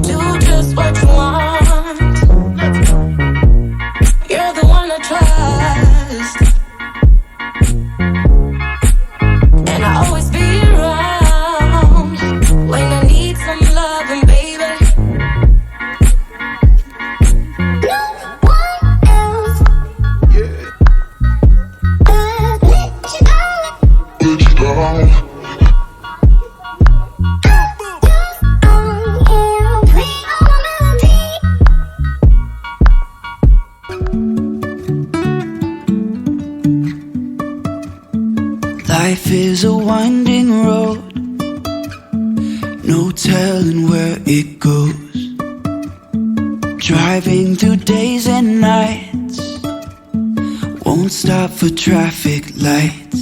Do just what you want. You're the one I trust, and I'll always be around when I need some loving, baby. No one else could let you down. Life is a winding road, no telling where it goes. Driving through days and nights, won't stop for traffic lights.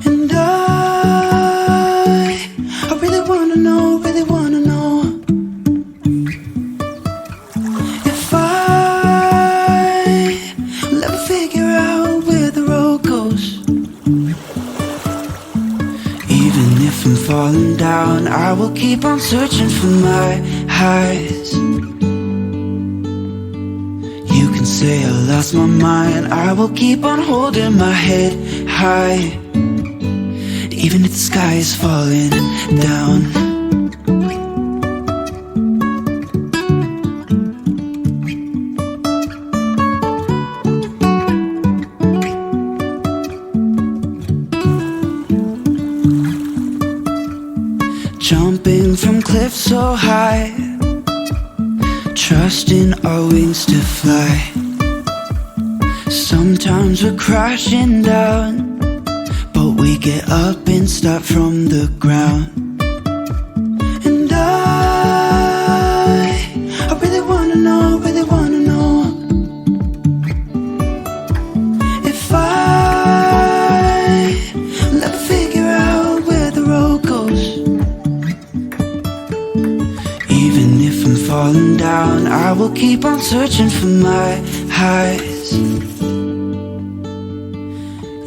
And I really wanna know, if I'll ever figure out where the road goes. Even if I'm falling down, I will keep on searching for my highs. You can say I lost my mind, I will keep on holding my head high. Even if the sky is falling down. Jumping from cliffs so high, trusting our wings to fly. Sometimes we're crashing down, but we get up and start from the ground. And I really wanna know, if I'll ever figure out where the road goes. Even if I'm falling down, I will keep on searching for my highs.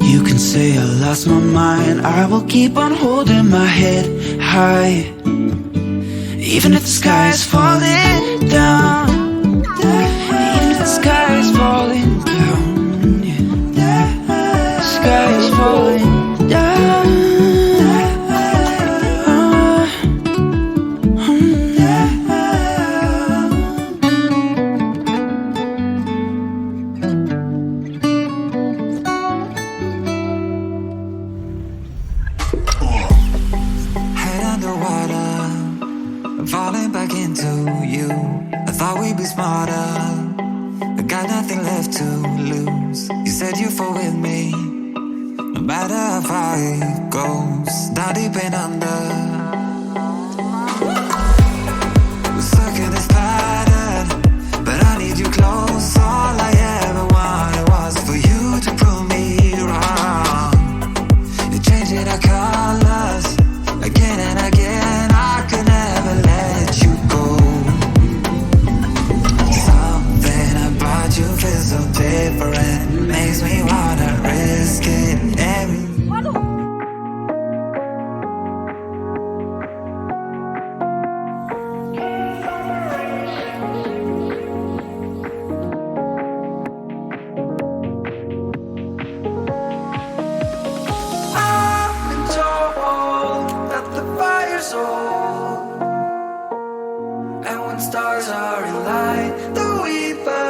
You can say I lost my mind, I will keep on holding my head high. Even if the sky is falling down, even if the sky is falling down, yeah. The sky is falling down. Falling back into you. I thought we'd be smarter, I got nothing left to lose. You said you fall with me, no matter how far it goes. Down deep and under, we're stuck in this pattern, but I need you close. All I ever wanted was for you to prove me wrong. You're changing our colors again and again. I could never let you go. Something about you feels so different, makes me wanna risk it. I've been told that the fire's old, and when stars are in light, the weeper,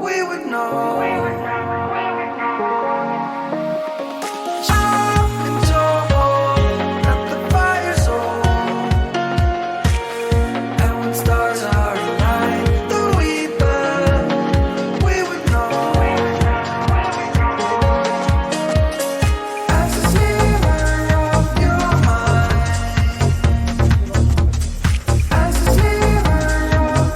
we would know. I've been told that the fire's old, and when stars are in light, the weeper, we would know. As a sliver of your mind, as a sliver of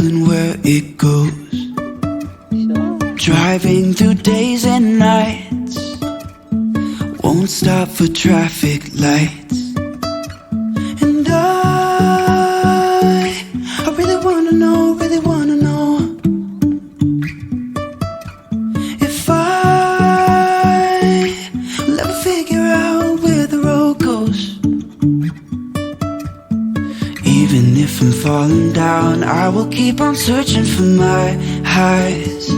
knowing where it goes. Driving through days and nights, won't stop for traffic lights. And I really wanna know, if will ever figure out where the road goes. Even if I'm falling down, I will keep on searching for my highs.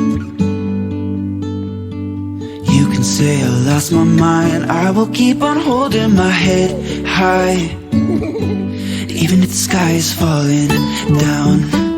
You can say I lost my mind, I will keep on holding my head high. Even if the sky is falling down.